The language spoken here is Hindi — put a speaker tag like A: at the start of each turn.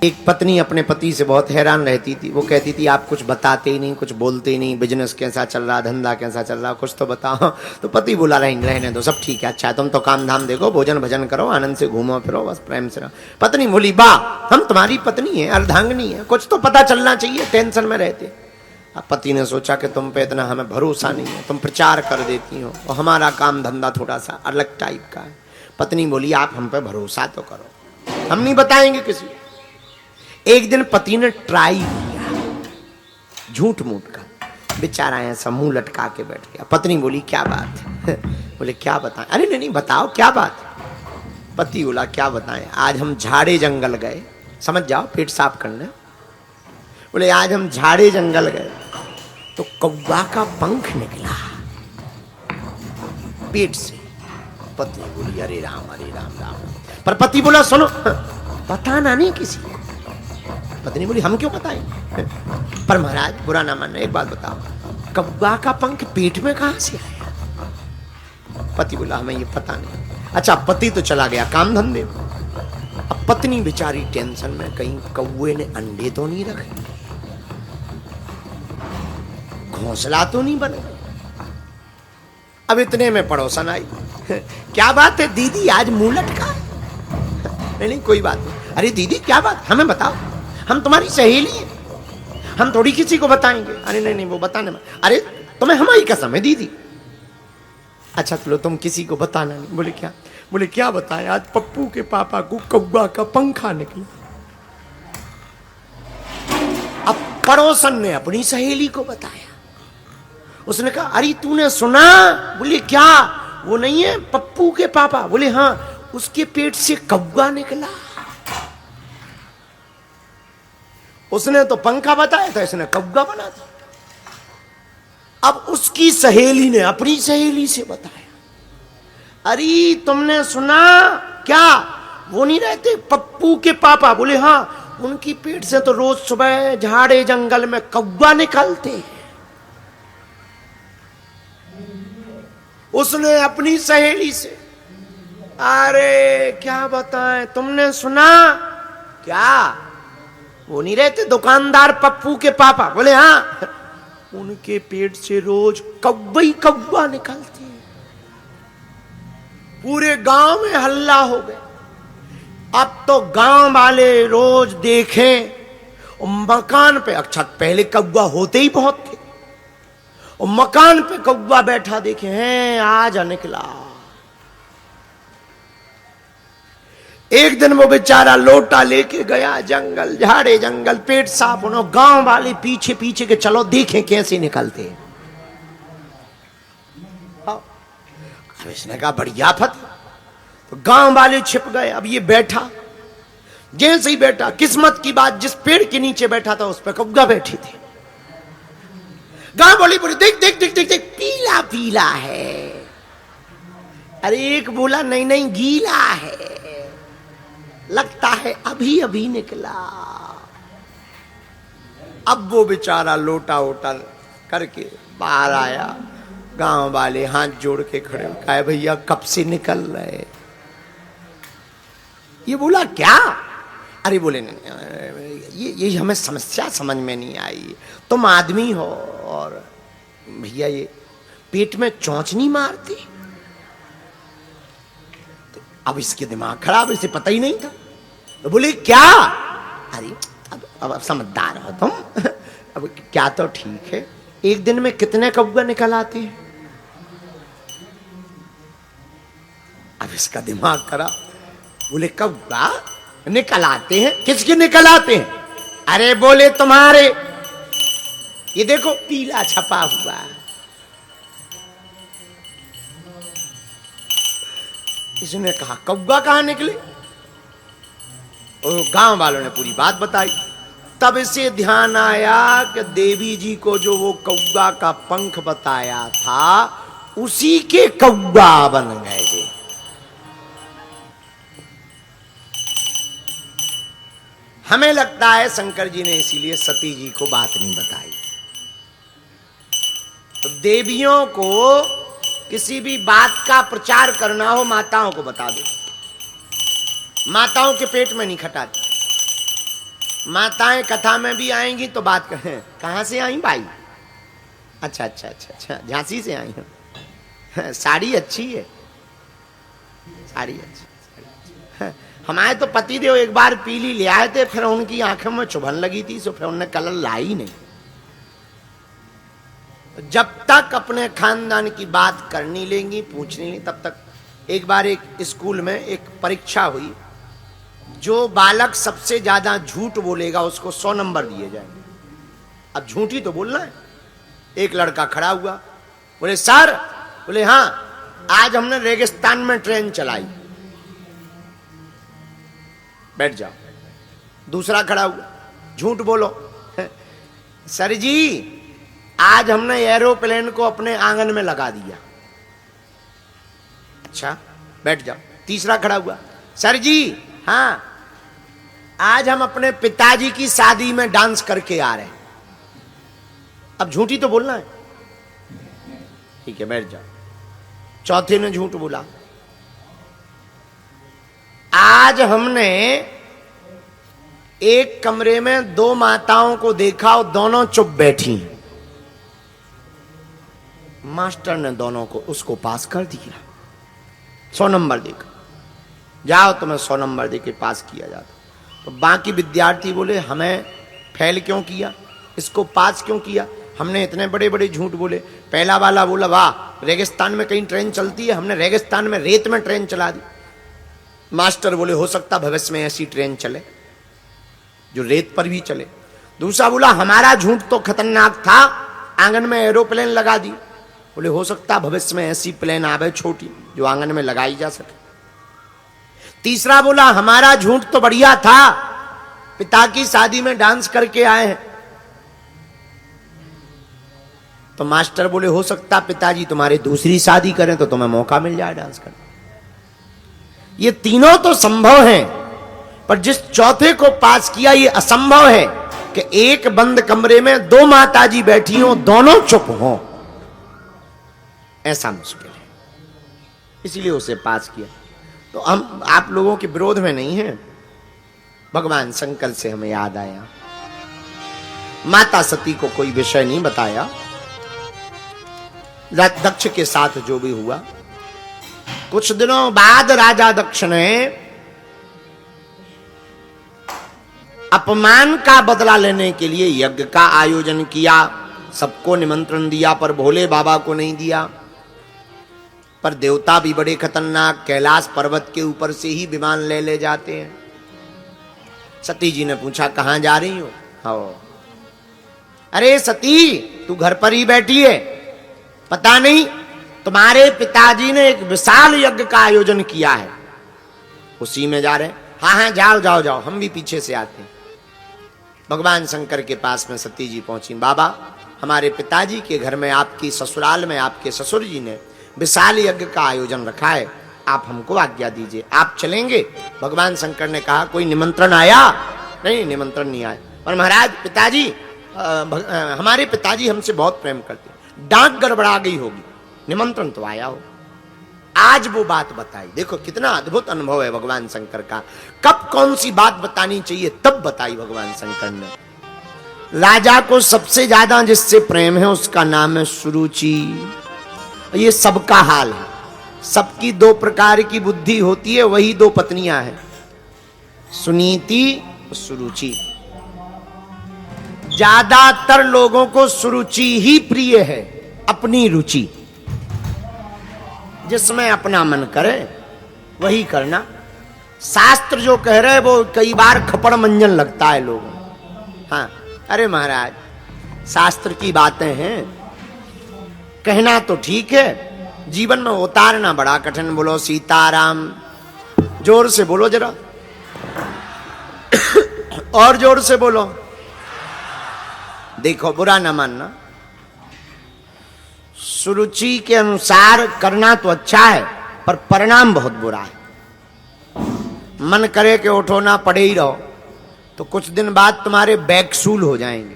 A: एक पत्नी अपने पति से बहुत हैरान रहती थी। वो कहती थी आप कुछ बताते ही नहीं, कुछ बोलते ही नहीं, बिजनेस कैसा चल रहा, धंधा कैसा चल रहा, कुछ तो बताओ। तो पति बोला रहने दो, सब ठीक है, अच्छा तुम तो काम धाम देखो, भोजन भजन करो, आनंद से घूमो फिरो, बस प्रेम से रहो। पत्नी बोली बा हम तुम्हारी पत्नी है, अर्धांगनी है, कुछ तो पता चलना चाहिए, टेंशन में रहते। अब पति ने सोचा कि तुम पे इतना हमें भरोसा नहीं है, तुम प्रचार कर देती हो और हमारा काम धंधा थोड़ा सा अलग टाइप का है। पत्नी बोली आप हम पे भरोसा तो करो, हम नहीं बताएंगे किसी। एक दिन पति ने ट्राई किया झूठ मूठ का, बेचारा ऐसा मुंह लटका के बैठ गया। पत्नी बोली क्या बात है? बोले क्या बताएं? अरे नहीं बताओ क्या बात। पति बोला क्या बताएं, आज हम झाड़े जंगल गए, समझ जाओ पेट साफ करने। बोले आज हम झाड़े जंगल गए तो कौवा का पंख निकला पेट से। पत्नी बोली अरे राम राम। पर पति बोला सुनो बताना नहीं किसी को। पत्नी बोली हम क्यों बताएं? पर महाराज बुरा ना मानना, एक बात बताओ, कौवा का पंख पेट में कहां से आया? पति बोला हमें ये पता नहीं। अच्छा पति तो चला गया काम धंधे में। अब पत्नी बेचारी टेंशन में, कहीं कौवे ने अंडे तो नहीं रखे, घोंसला तो नहीं बन गया। अब इतने में पड़ोसन आई, क्या बात है दीदी आज मुंह लटका है? नहीं कोई बात नहीं। अरे दीदी क्या बात, हमें बताओ, हम तुम्हारी सहेली हैं, हम थोड़ी किसी को बताएंगे। अरे नहीं वो बताने में, अरे तुम्हें हमारी कसम है दीदी। अच्छा चलो तुम किसी को बताना नहीं। बोले क्या? बोले क्या बताएं, आज पप्पू के पापा को कौवा का पंखा निकला। अब पड़ोसन ने अपनी सहेली को बताया, उसने कहा अरे तूने सुना? बोले क्या? वो नहीं है पप्पू के पापा? बोले हाँ, उसके पेट से कौवा निकला। उसने तो पंखा बताया था, इसने कौवा बना दिया। अब उसकी सहेली ने अपनी सहेली से बताया अरे तुमने सुना क्या? वो नहीं रहते पप्पू के पापा? बोले हाँ, उनकी पेट से तो रोज सुबह झाड़े जंगल में कौवा निकलते। उसने अपनी सहेली से, अरे क्या बताएं, तुमने सुना क्या? वो नहीं रहते दुकानदार पप्पू के पापा? बोले हाँ, उनके पेट से रोज कौवा ही कौवा निकलती। पूरे गांव में हल्ला हो गया। अब तो गांव वाले रोज देखें मकान पे, अच्छा पहले कौवा होते ही बहुत थे, और मकान पे कौवा बैठा देखे हैं आज निकला। एक दिन वो बेचारा लोटा लेके गया जंगल, झाड़े जंगल, पेट साफ होना, गांव वाले पीछे पीछे के चलो देखें कैसे निकलते हैं। अब इसने कहा बढ़िया फत। तो गांव वाले छिप गए। अब ये बैठा, जैसे ही बैठा, किस्मत की बात जिस पेड़ के नीचे बैठा था उस पर कौवा बैठी थी। गांव वाली बोली देख देख देख देख देख पीला पीला है। अरे एक बोला नहीं गीला है, लगता है अभी अभी निकला। अब वो बेचारा लोटा वोटा करके बाहर आया। गांव वाले हाथ जोड़ के खड़े, कहा भैया कब से निकल रहे? ये बोला क्या? अरे बोले नहीं, ये हमें समस्या समझ में नहीं आई। तुम आदमी हो और भैया ये पेट में चोंच नहीं मारती? तो अब इसके दिमाग खराब, इसे पता ही नहीं था। तो बोले क्या? अरे अब समझदार हो तुम। अब क्या तो ठीक है, एक दिन में कितने कौवा निकल आते हैं? अब इसका दिमाग खराब। बोले कौवा निकल आते हैं? किसके निकल आते हैं? अरे बोले तुम्हारे, ये देखो पीला छपा हुआ। इसने कहा कौवा कहां निकले? और गांव वालों ने पूरी बात बताई। तब इसे ध्यान आया कि देवी जी को जो वो कौवा का पंख बताया था उसी के कौवा बन गए जी। हमें लगता है शंकर जी ने इसीलिए सती जी को बात नहीं बताई। तो देवियों को किसी भी बात का प्रचार करना हो माताओं को बता दो, माताओं के पेट में नहीं खटाती। माताएं कथा में भी आएंगी तो बात करें, कहाँ से आई भाई? अच्छा अच्छा अच्छा अच्छा, झांसी से आई हूँ। साड़ी अच्छी है, साड़ी अच्छी। हमारे तो पति देव एक बार पीली ले आए थे, फिर उनकी आंखों में चुभन लगी थी, तो फिर उन्होंने कलर लाई नहीं। जब तक अपने खानदान की बात करनी लेंगी, पूछनी नहीं, तब तक। एक बार एक स्कूल में एक परीक्षा हुई, जो बालक सबसे ज्यादा झूठ बोलेगा उसको 100 नंबर दिए जाएंगे। अब झूठी तो बोलना है। एक लड़का खड़ा हुआ, बोले सर, बोले हाँ, आज हमने रेगिस्तान में ट्रेन चलाई। बैठ जाओ। दूसरा खड़ा हुआ, झूठ बोलो। सर जी, आज हमने एरोप्लेन को अपने आंगन में लगा दिया। अच्छा, बैठ जाओ। तीसरा खड़ा हुआ, सर जी हाँ, आज हम अपने पिताजी की शादी में डांस करके आ रहे हैं। अब झूठी तो बोलना है। ठीक है, बैठ जाओ। चौथे ने झूठ बोला, आज हमने एक कमरे में 2 माताओं को देखा और दोनों चुप बैठी। मास्टर ने दोनों को, उसको पास कर दिया, 100 नंबर देकर। जाओ, तुम्हें 100 नंबर देके पास किया जाता। तो बाकी विद्यार्थी बोले, हमें फेल क्यों किया, इसको पास क्यों किया? हमने इतने बड़े बड़े झूठ बोले। पहला वाला बोला, वाह, रेगिस्तान में कहीं ट्रेन चलती है, हमने रेगिस्तान में रेत में ट्रेन चला दी। मास्टर बोले, हो सकता भविष्य में ऐसी ट्रेन चले जो रेत पर भी चले। दूसरा बोला, हमारा झूठ तो खतरनाक था, आंगन में एरोप्लेन लगा दी। बोले, हो सकता भविष्य में ऐसी प्लेन आवे छोटी जो आंगन में लगाई जा सके। तीसरा बोला, हमारा झूठ तो बढ़िया था, पिता की शादी में डांस करके आए हैं। तो मास्टर बोले, हो सकता पिताजी तुम्हारे दूसरी शादी करें तो तुम्हें मौका मिल जाए डांस करने। ये तीनों तो संभव हैं, पर जिस चौथे को पास किया, ये असंभव है कि एक बंद कमरे में 2 माताजी बैठी हो, दोनों चुप हो। ऐसा मुश्किल है, इसलिए उसे पास किया। तो हम आप लोगों के विरोध में नहीं है। भगवान शंकर से हमें याद आया, माता सती को कोई विषय नहीं बताया। दक्ष के साथ जो भी हुआ, कुछ दिनों बाद राजा दक्ष ने अपमान का बदला लेने के लिए यज्ञ का आयोजन किया। सबको निमंत्रण दिया, पर भोले बाबा को नहीं दिया। पर देवता भी बड़े खतरनाक, कैलाश पर्वत के ऊपर से ही विमान ले जाते हैं। सती जी ने पूछा, कहां जा रही हो? हाँ, अरे सती, तू घर पर ही बैठी है, पता नहीं तुम्हारे पिताजी ने एक विशाल यज्ञ का आयोजन किया है, उसी में जा रहे हैं। हाँ हाँ, जाओ जाओ जाओ, हम भी पीछे से आते हैं। भगवान शंकर के पास में सती जी पहुंची। बाबा, हमारे पिताजी के घर में, आपकी ससुराल में, आपके ससुर जी ने विशाल यज्ञ का आयोजन रखा है, आप हमको आज्ञा दीजिए, आप चलेंगे? भगवान शंकर ने कहा, कोई निमंत्रण आया? नहीं, निमंत्रण नहीं आया। और महाराज, पिताजी, हमारे पिताजी हमसे बहुत प्रेम करते हैं, डांट गड़बड़ा गई होगी, निमंत्रण तो आया हो। आज वो बात बताई। देखो कितना अद्भुत अनुभव है भगवान शंकर का। कब कौन सी बात बतानी चाहिए तब बताई भगवान शंकर ने। राजा को सबसे ज्यादा जिससे प्रेम है उसका नाम है सुरुचि। ये सबका हाल है, सबकी 2 प्रकार की बुद्धि होती है, वही 2 पत्नियां हैं, सुनीति और सुरुचि। ज्यादातर लोगों को सुरुचि ही प्रिय है, अपनी रुचि, जिसमें अपना मन करे वही करना। शास्त्र जो कह रहे वो कई बार खपड़ मंजन लगता है लोगों को। हाँ, अरे महाराज, शास्त्र की बातें हैं, कहना तो ठीक है, जीवन में उतारना बड़ा कठिन। बोलो सीताराम, जोर से बोलो जरा, और जोर से बोलो। देखो, बुरा ना मानना, सुरुचि के अनुसार करना तो अच्छा है, पर परिणाम बहुत बुरा है। मन करे कि उठो ना पड़े ही रहो, तो कुछ दिन बाद तुम्हारे बैकसूल हो जाएंगे।